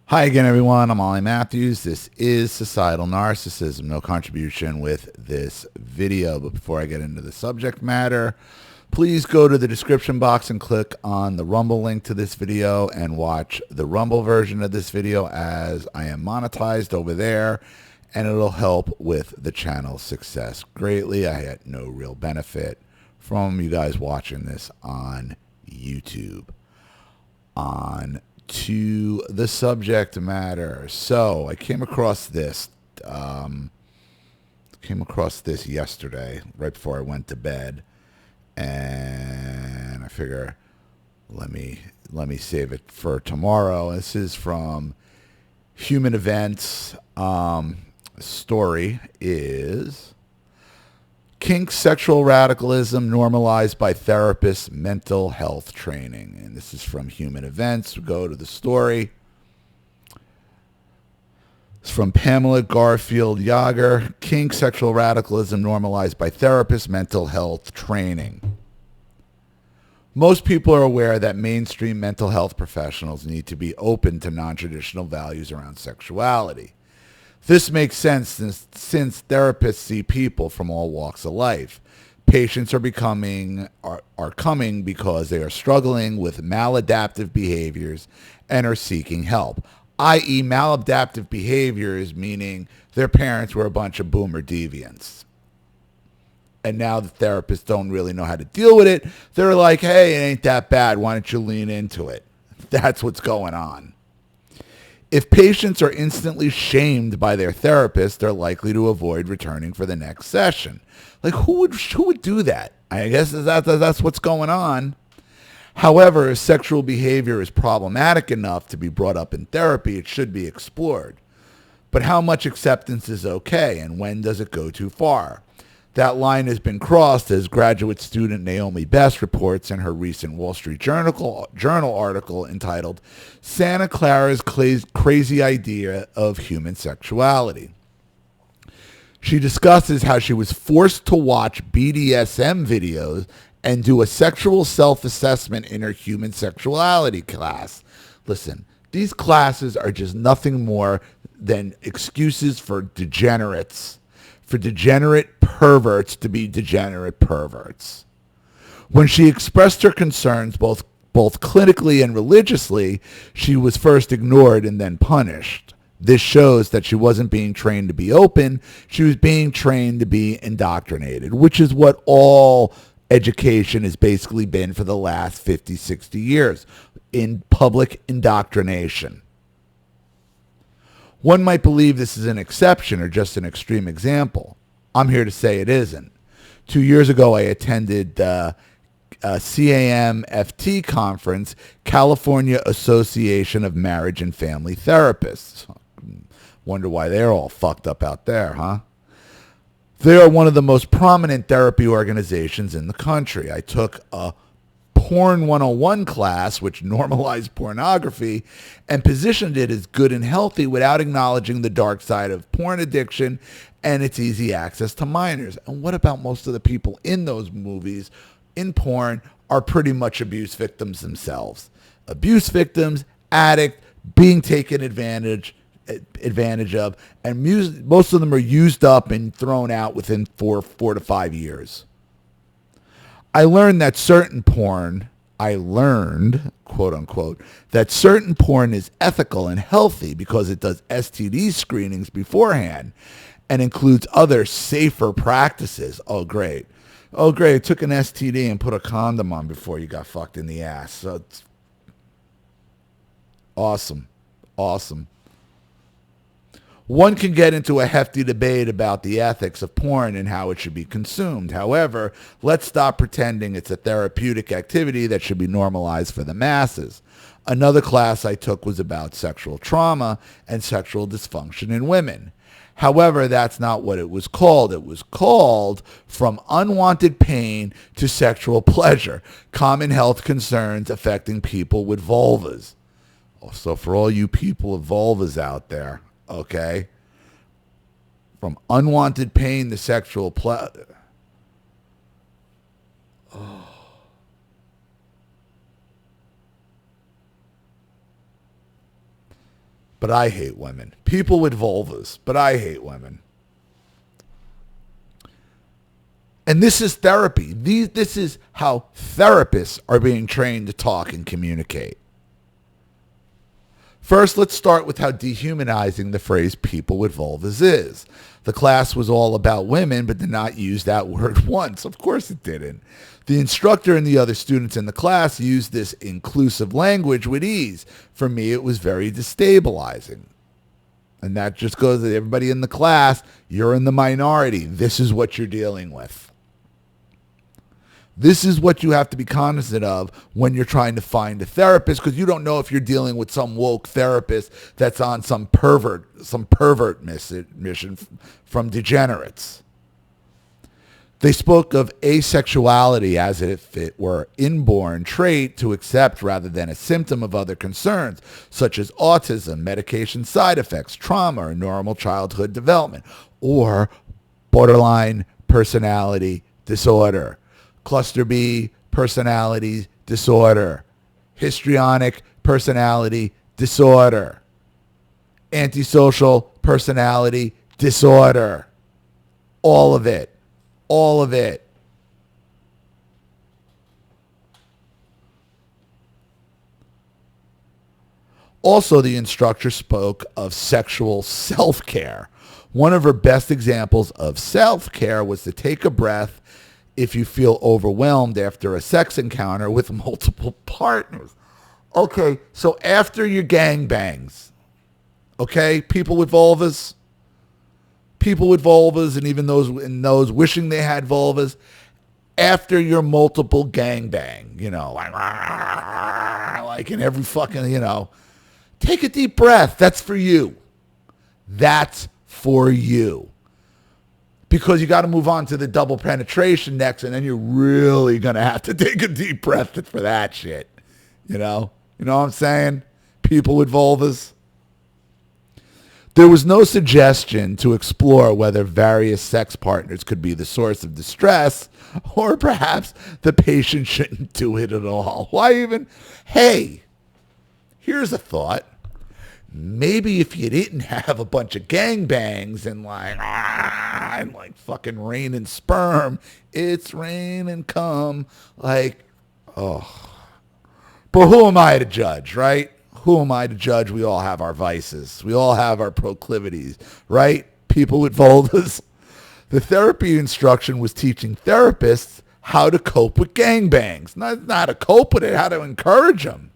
Hi again, everyone. I'm olliemathews. This is Societal Narcissism. No contribution with this video. But before I get into the subject matter, please go to the description box and click on the Rumble link to this video and watch the Rumble version of this video, as I am monetized over there, and it'll help with the channel's success greatly. I had no real benefit from you guys watching this on YouTube. On to the subject matter. So I came across this yesterday right before I went to bed, and I figure let me save it for tomorrow. This is from Human Events. Story is kink sexual radicalism normalized by therapists' mental health training. And this is from Human Events. We go to the story. It's from Pamela Garfield Yager. Kink sexual radicalism normalized by therapists' mental health training. Most people are aware that mainstream mental health professionals need to be open to non-traditional values around sexuality. This makes sense since therapists see people from all walks of life. Patients are coming because they are struggling with maladaptive behaviors and are seeking help, i.e. maladaptive behaviors, meaning their parents were a bunch of boomer deviants. And now the therapists don't really know how to deal with it. They're like, hey, it ain't that bad. Why don't you lean into it? That's what's going on. If patients are instantly shamed by their therapist, they're likely to avoid returning for the next session. Like, who would do that? I guess that's what's going on. However, if sexual behavior is problematic enough to be brought up in therapy, it should be explored. But how much acceptance is okay, and when does it go too far? That line has been crossed, as graduate student Naomi Best reports in her recent Wall Street Journal article entitled Santa Clara's Crazy Idea of Human Sexuality. She discusses how she was forced to watch BDSM videos and do a sexual self-assessment in her human sexuality class. Listen, these classes are just nothing more than excuses for degenerates. For degenerate perverts to be degenerate perverts. When she expressed her concerns both clinically and religiously, she was first ignored and then punished. This shows that she wasn't being trained to be open, she was being trained to be indoctrinated, which is what all education has basically been for the last 50, 60 years, in public indoctrination. One might believe this is an exception or just an extreme example. I'm here to say it isn't. 2 years ago, I attended the CAMFT conference, California Association of Marriage and Family Therapists. Wonder why they're all fucked up out there, huh? They are one of the most prominent therapy organizations in the country. I took a Porn 101 class, which normalized pornography and positioned it as good and healthy without acknowledging the dark side of porn addiction and its easy access to minors. And what about most of the people in those movies, in porn, are pretty much abuse victims themselves? Abuse victims, addict, being taken advantage of, and most of them are used up and thrown out within four to 5 years. I learned, quote unquote, that certain porn is ethical and healthy because it does STD screenings beforehand and includes other safer practices. Oh, great. Took an STD and put a condom on before you got fucked in the ass. So it's awesome. One can get into a hefty debate about the ethics of porn and how it should be consumed. However, let's stop pretending it's a therapeutic activity that should be normalized for the masses. Another class I took was about sexual trauma and sexual dysfunction in women. However, that's not what it was called. It was called From Unwanted Pain to Sexual Pleasure, Common Health Concerns Affecting People with Vulvas. So for all you people with vulvas out there, okay, from unwanted pain to sexual pleasure. but I hate women. People with vulvas, but I hate women. And this is therapy. This is how therapists are being trained to talk and communicate. First, let's start with how dehumanizing the phrase people with vulvas is. The class was all about women, but did not use that word once. Of course it didn't. The instructor and the other students in the class used this inclusive language with ease. For me, it was very destabilizing. And that just goes to everybody in the class. You're in the minority. This is what you're dealing with. This is what you have to be cognizant of when you're trying to find a therapist, because you don't know if you're dealing with some woke therapist that's on some pervert mission from degenerates. They spoke of asexuality as if it were inborn trait to accept rather than a symptom of other concerns, such as autism, medication side effects, trauma, or normal childhood development, or borderline personality disorder. Cluster B personality disorder, histrionic personality disorder, antisocial personality disorder. All of it. All of it. Also, the instructor spoke of sexual self-care. One of her best examples of self-care was to take a breath if you feel overwhelmed after a sex encounter with multiple partners. Okay, so after your gangbangs, okay, people with vulvas, and even those wishing they had vulvas, after your multiple gangbang, like in every fucking, take a deep breath. That's for you. That's for you. Because you got to move on to the double penetration next, and then you're really going to have to take a deep breath for that shit. You know what I'm saying? People with vulvas. There was no suggestion to explore whether various sex partners could be the source of distress, or perhaps the patient shouldn't do it at all. Why even? Hey, here's a thought. Maybe if you didn't have a bunch of gangbangs and like fucking rain and sperm, it's rain and cum, But who am I to judge, right? Who am I to judge? We all have our vices. We all have our proclivities, right? People with vulvas. The therapy instruction was teaching therapists how to cope with gangbangs. Not how to cope with it, how to encourage them.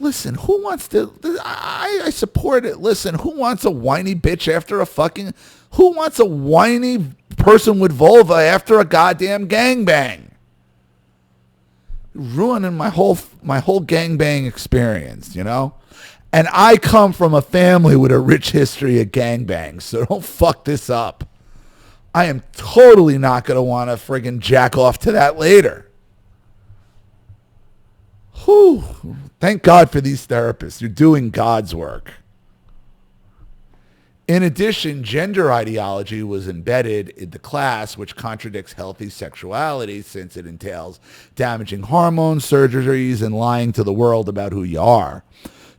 Listen, who wants to, I support it. Listen, who wants a whiny bitch after who wants a whiny person with vulva after a goddamn gangbang? Ruining my whole gangbang experience, And I come from a family with a rich history of gangbangs, so don't fuck this up. I am totally not going to want to friggin' jack off to that later. Whew. Thank God for these therapists. You're doing God's work. In addition, gender ideology was embedded in the class, which contradicts healthy sexuality since it entails damaging hormones, surgeries, and lying to the world about who you are.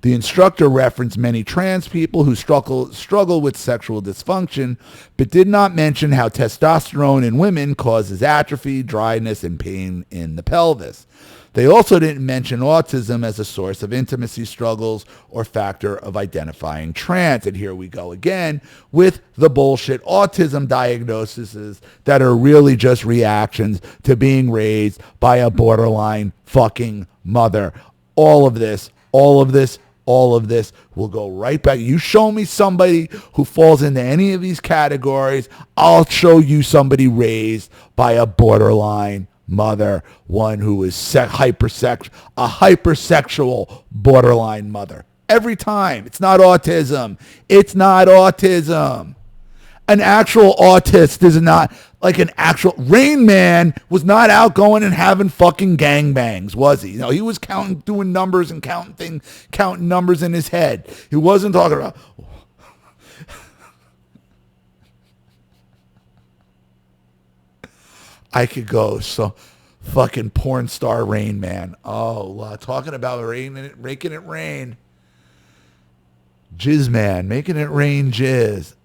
The instructor referenced many trans people who struggle with sexual dysfunction, but did not mention how testosterone in women causes atrophy, dryness, and pain in the pelvis. They also didn't mention autism as a source of intimacy struggles or factor of identifying trans. And here we go again with the bullshit autism diagnoses that are really just reactions to being raised by a borderline fucking mother. All of this will go right back. You show me somebody who falls into any of these categories, I'll show you somebody raised by a borderline mother, one who is a hypersexual borderline mother. Every time. It's not autism. An actual autist is not like an actual Rain Man was not out going and having fucking gangbangs, was he? He was doing numbers and counting numbers in his head. He wasn't talking about I could go so Fucking porn star Rain Man. Oh, talking about making it rain. Jizz Man, making it rain jizz.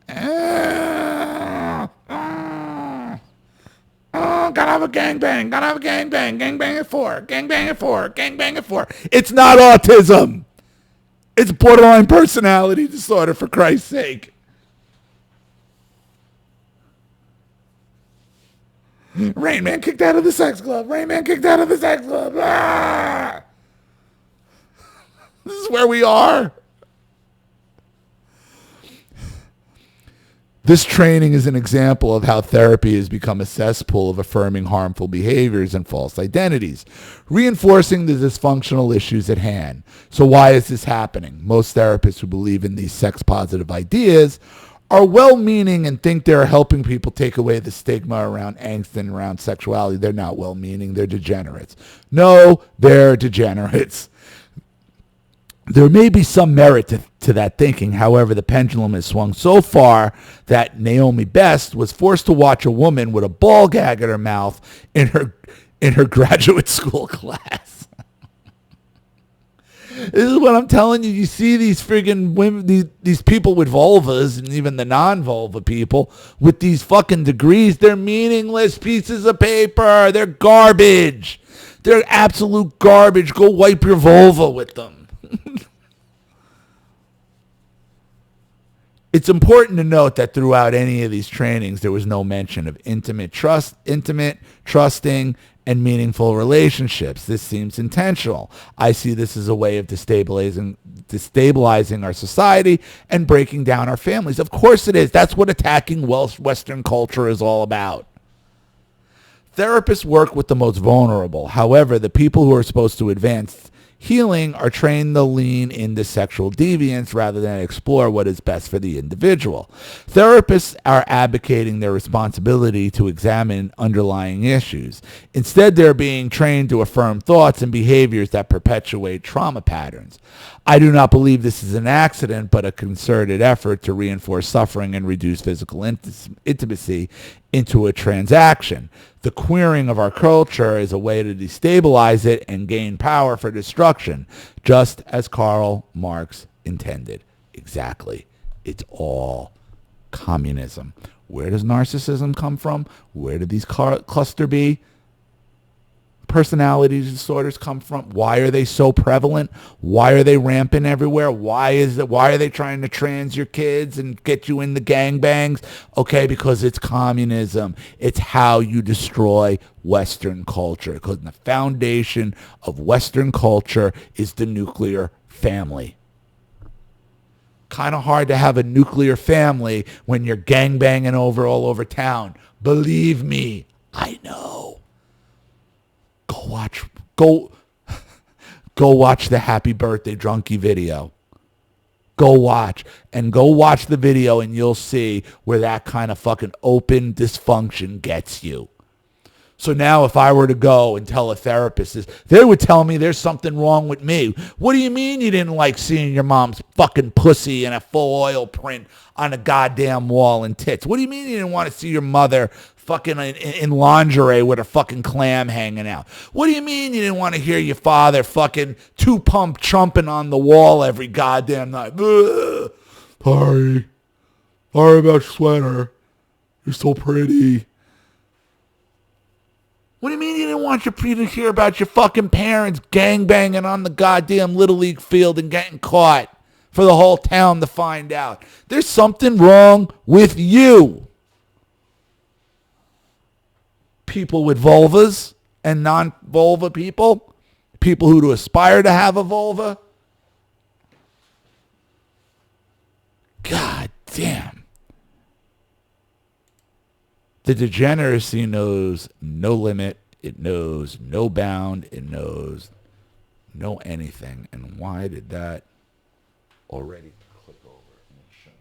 Gotta have a gangbang. Gotta have a gangbang. Gangbang at 4. Gangbang at 4. Gangbang at 4. It's not autism. It's borderline personality disorder, for Christ's sake. Rain Man kicked out of the sex club. Rain Man kicked out of the sex club. Ah! This is where we are. This training is an example of how therapy has become a cesspool of affirming harmful behaviors and false identities, reinforcing the dysfunctional issues at hand. So why is this happening? Most therapists who believe in these sex-positive ideas are well-meaning and think they're helping people take away the stigma around angst and around sexuality. They're not well-meaning. They're degenerates. No, they're degenerates. There may be some merit to that thinking. However, the pendulum has swung so far that Naomi Best was forced to watch a woman with a ball gag in her mouth in her graduate school class. This is what I'm telling you. You see these friggin' women, these people with vulvas, and even the non-vulva people with these fucking degrees. They're meaningless pieces of paper. They're garbage. They're absolute garbage. Go wipe your vulva with them. It's important to note that throughout any of these trainings, there was no mention of intimate, trusting, and meaningful relationships. This seems intentional. I see this as a way of destabilizing our society and breaking down our families. Of course it is. That's what attacking Western culture is all about. Therapists work with the most vulnerable. However, the people who are supposed to advance healing are trained to lean into sexual deviance rather than explore what is best for the individual. Therapists are advocating their responsibility to examine underlying issues. Instead, they're being trained to affirm thoughts and behaviors that perpetuate trauma patterns. I do not believe this is an accident, but a concerted effort to reinforce suffering and reduce physical intimacy into a transaction. The queering of our culture is a way to destabilize it and gain power for destruction, just as Karl Marx intended. Exactly. It's all communism. Where does narcissism come from? Where do these cluster B personality disorders come from? Why are they so prevalent? Why are they rampant everywhere? Why are they trying to trans your kids and get you in the gangbangs? Okay, because it's communism. It's how you destroy Western culture. Because the foundation of Western culture is the nuclear family. Kind of hard to have a nuclear family when you're gangbanging all over town. Believe me, I know. Go watch the Happy Birthday Drunkie video. Go watch the video and you'll see where that kind of fucking open dysfunction gets you. So now if I were to go and tell a therapist this, they would tell me there's something wrong with me. What do you mean you didn't like seeing your mom's fucking pussy and a full oil print on a goddamn wall and tits? What do you mean you didn't want to see your mother fucking in lingerie with a fucking clam hanging out? What do you mean you didn't want to hear your father fucking two-pump chumping on the wall every goddamn night? Ugh. Sorry about your sweater. You're so pretty. What do you mean you didn't want your people to hear about your fucking parents gangbanging on the goddamn Little League field and getting caught for the whole town to find out? There's something wrong with you. People with vulvas and non-vulva people who aspire to have a vulva. God damn. The degeneracy knows no limit. It knows no bound. It knows no anything. And why did that already click over? It shouldn't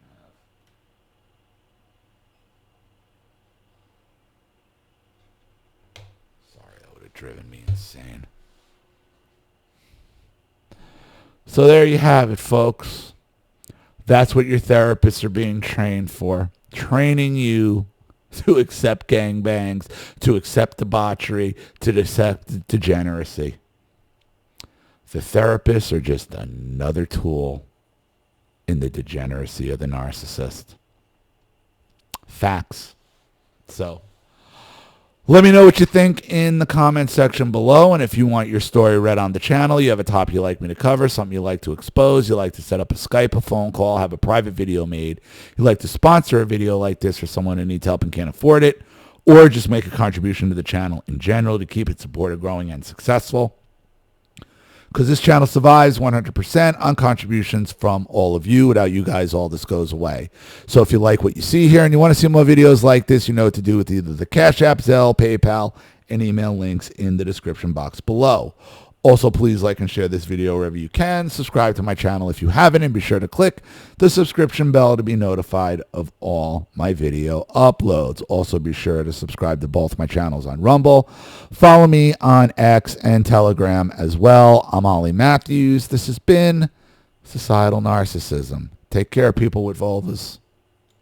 have. Sorry, that would have driven me insane. So there you have it, folks. That's what your therapists are being trained for. Training you to accept gangbangs, to accept debauchery, to accept degeneracy. The therapists are just another tool in the degeneracy of the narcissist. Facts. So, let me know what you think in the comment section below. And if you want your story read on the channel, you have a topic you'd like me to cover, something you'd like to expose, you'd like to set up a Skype, a phone call, have a private video made, you'd like to sponsor a video like this for someone who needs help and can't afford it, or just make a contribution to the channel in general to keep it supported, growing, and successful. Because this channel survives 100% on contributions from all of you. Without you guys, all this goes away. So if you like what you see here and you want to see more videos like this, you know what to do with either the Cash App, Zelle, PayPal, and email links in the description box below. Also, please like and share this video wherever you can. Subscribe to my channel if you haven't, and be sure to click the subscription bell to be notified of all my video uploads. Also, be sure to subscribe to both my channels on Rumble. Follow me on X and Telegram as well. I'm Ollie Matthews. This has been Societal Narcissism. Take care, people with vulvas.